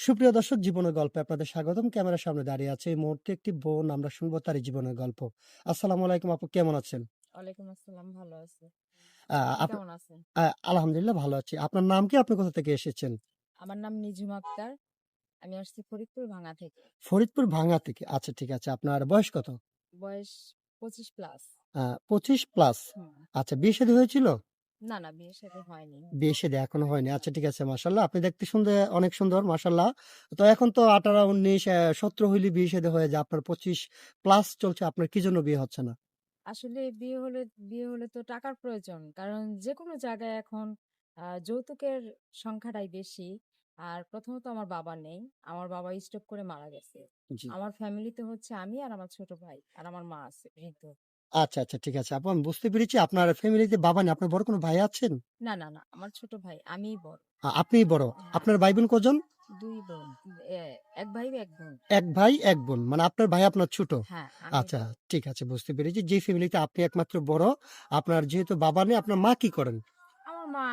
সুপ্রিয় দর্শক, জীবনের গল্পে আপনাদের স্বাগতম। ক্যামেরার সামনে দাঁড়িয়ে আছে এই মুহূর্তে একটি বোন। আমরা শুনবো তারই জীবনের গল্প। আসসালামু আলাইকুম আপু, কেমন আছেন? ওয়ালাইকুম আসসালাম, ভালো আছি। আ আপনি আপ কেমন আছেন? আলহামদুলিল্লাহ ভালো আছি। আপনার নাম কি? আপনি কোথা থেকে এসেছেন? আমার নাম নিঝুম আক্তার। আমি আসছি ফরিদপুর ভাঙা থেকে। ফরিদপুর ভাঙ্গা থেকে। আচ্ছা, ঠিক আছে। আপনার বয়স কত? বয়স 25 প্লাস। 25 প্লাস। হুম। আচ্ছা, বিয়ে-শাদী হয়েছিল? না, না, বিয়ে শাদী হয়নি। বিয়ে-শাদী এখনো হয়নি। আচ্ছা, ঠিক আছে। মাশাআল্লাহ, আপনি দেখতে শুনতে অনেক সুন্দর, মাশাআল্লাহ। তো এখন তো 18, 19, 17 হইলে বিয়ে-শাদী হয়ে যায়। আপনার 25 প্লাস চলছে। আপনার কি জন্য বিয়ে হচ্ছে না? আসলে বিয়ে হলে তো টাকার প্রয়োজন। কারণ যেকোনো জায়গায় এখন যৌতুকের সংখ্যাটাই বেশি। আর প্রথমত আমার বাবা নেই। আমার বাবা স্ট্রোক করে মারা গেছে। জি। আমার ফ্যামিলিতে হচ্ছে আমি আর আমার ছোট ভাই আর আমার মা আছে বৃদ্ধ। আচ্ছা, আচ্ছা, ঠিক আছে। আপু, আমি বুঝতে পেরেছি আপনার ফ্যামিলিতে বাবা নেই। আপনার বড় কোনো ভাই আছেন? না, না, না, আমার ছোট ভাই, আমিই বড়। আপনিই বড়। হ্যাঁ, আপনার ভাই বোন কজন? ২ বোন। এ ১ ভাই ১ বোন। ১ ভাই ১ বোন। মানে আপনার ভাই আপনার ছোট। হ্যাঁ, আমি আচ্ছা, বড়। ঠিক আছে, বুঝতে পেরেছি। যে ফ্যামিলিতে আপনি একমাত্র বড়, আপনার যেহেতু বাবা নেই, আপনার মা কি করেন? আমার মা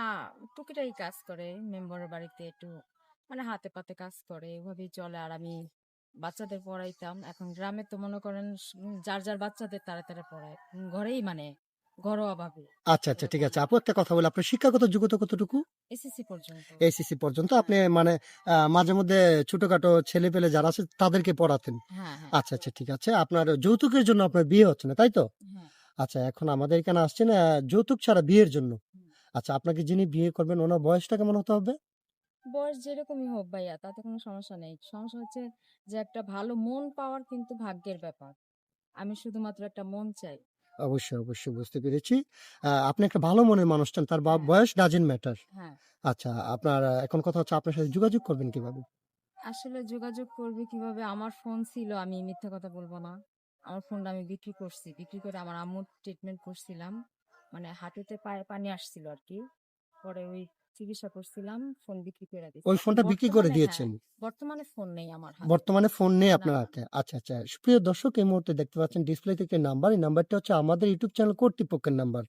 টুকিটাকি কাজ করে। মেম্বারের বাড়িতে একটু মানে হাতে পাতে কাজ করে। এভাবেই চলে। আর আমি বাচ্চাদের পড়াইতাম। এখন গ্রামে তো মনে করেন যার, যার বাচ্চাদের তারা, তারা পড়ায়। ঘরেই মানে ঘরোয়াভাবে আচ্ছা, আচ্ছা, ঠিক এরকম। আছে। আপু, একটা কথা বলি, আপনার শিক্ষাগত যোগ্যতা কতটুকু? এসএসসি পর্যন্ত। এইচএসসি পর্যন্ত। হ্যাঁ, আপনি মানে মাঝে মধ্যে ছোটখাটো ছেলেপেলে যারা আছে তাদেরকে পড়াতেন। হ্যাঁ, হ্যাঁ, আচ্ছা, আচ্ছা, ঠিক আছে। আপনার যৌতুকের জন্য আপনার বিয়ে হচ্ছে না, তাই তো? হ্যাঁ। আচ্ছা, এখন আমাদের এখানে আসছেন যৌতুক ছাড়া বিয়ের জন্য। হুম। আচ্ছা, আপনাকে যিনি বিয়ে করবেন ওনার বয়সটা কেমন হতে হবে? বয়স যেরকমই হোক ভাইয়া, তাতে কোনো সমস্যা নেই। সমস্যা হচ্ছে যে একটা ভালো মন পাওয়ার কিন্তু ভাগ্যের ব্যাপার। আমি শুধুমাত্র একটা মন চাই। অবশ্যই, অবশ্যই, বুঝতে পেরেছি। আপনি একটা ভালো মনের মানুষ চান। তার হ্যাঁ, বয়স ডাজন্ট ম্যাটার। হ্যাঁ। আচ্ছা, আপনার এখন কথা হচ্ছে আপনার সাথে যোগাযোগ করবেন কিভাবে? আসলে যোগাযোগ করবে কিভাবে? আমার ফোন ছিল, আমি মিথ্যা কথা বলব না। আমার ফোনটা আমি বিক্রি করছি। বিক্রি করে আমার আম্মুর ট্রিটমেন্ট করছিলাম। মানে হাঁটুতে পায়ে পানি আসছিল আরকি। পরে ওই চিকিৎসা করছিলাম, ফোন বিক্রি করে দিছি। ওই এখন ফোনটা বিক্রি করে বর্তমানে হ্যাঁ, দিয়েছেন। বর্তমানে ফোন নেই আমার হাতে। বর্তমানে ফোন নেই না, আপনার না। হাতে। আচ্ছা, আচ্ছা। সুপ্রিয় দর্শক, এই মুহূর্তে দেখতে পাচ্ছেন ডিসপ্লেতে একটি নাম্বার। এই নাম্বারটি হচ্ছে আমাদের ইউটিউব চ্যানেল কর্তৃপক্ষের নাম্বার।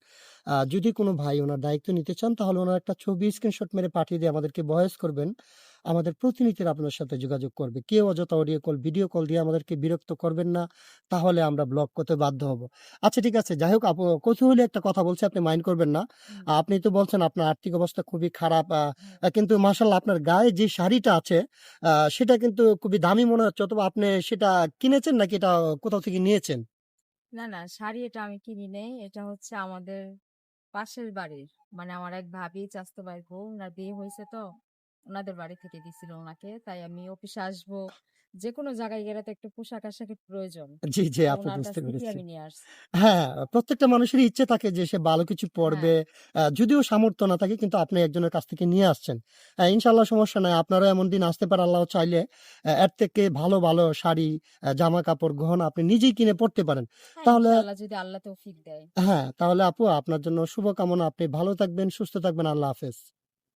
যদি কোনো ভাই ওনার দায়িত্ব নিতে চান তাহলে ওনার একটা ছবি স্ক্রিনশট মেরে পাঠিয়ে দিয়ে আমাদেরকে ভয়েস করবেন। আমাদের প্রতিনিধিরা আপনার সাথে যোগাযোগ করবে। কেউ অযথা অডিও কল, ভিডিও কল দিয়ে আমাদেরকে বিরক্ত করবেন না। তাহলে আমরা ব্লক করতে বাধ্য হব। আচ্ছা, ঠিক আছে। যাই হোক আপু, কৌতূহলী একটা কথা বলছি, আপনি মাইন্ড করবেন না। হুম, আপনি তো বলছেন আপনার আর্থিক অবস্থা খুবই খারাপ। হুম। কিন্তু মাশাআল্লাহ আপনার গায়ে যে শাড়িটা আছে সেটা কিন্তু খুবই দামি মনে হচ্ছে, অথবা আপনি সেটা কিনেছেন নাকি এটা কোথাও থেকে নিয়েছেন? না, না, শাড়ি এটা আমি কিনি নাই। এটা হচ্ছে আমাদের পাশের বাড়ির। মানে আমার এক ভাবি, চাচাতো ভাইয়ের বউ, উনার বিয়ে হইছে তো। উনাদের বাড়ি থেকে দিছিল উনাকে। তাই আমি অফিসে আসবো। যেকোনো জায়গায় গেলে তো একটু পোশাক-আশাকের প্রয়োজন। জি, জি, তো আপু, উনার কাছ বুঝতে থেকেই পেরেছি। আমি নিয়ে আসছি। হ্যাঁ, প্রত্যেকটা মানুষেরই ইচ্ছে থাকে যে সে ভালো কিছু হ্যাঁ, পড়বে। যদিও সামর্থ্য না থাকে, কিন্তু আপনি একজনের কাছ থেকে নিয়ে আসছেন। ইনশাআল্লাহ সমস্যা নাই। আপনারও এমন দিন আসতে পারে, আল্লাহ চাইলে এর থেকে ভালো, ভালো শাড়ি, জামা-কাপড়, গহনা আপনি নিজেই কিনে পড়তে পারেন। হ্যাঁ, তাহলে ইনশাআল্লাহ যদি আল্লাহ তৌফিক দেয়। হ্যাঁ, তাহলে আপু আপনার জন্য শুভকামনা। আপনি ভালো থাকবেন, সুস্থ থাকবেন। আল্লাহ হাফেজ।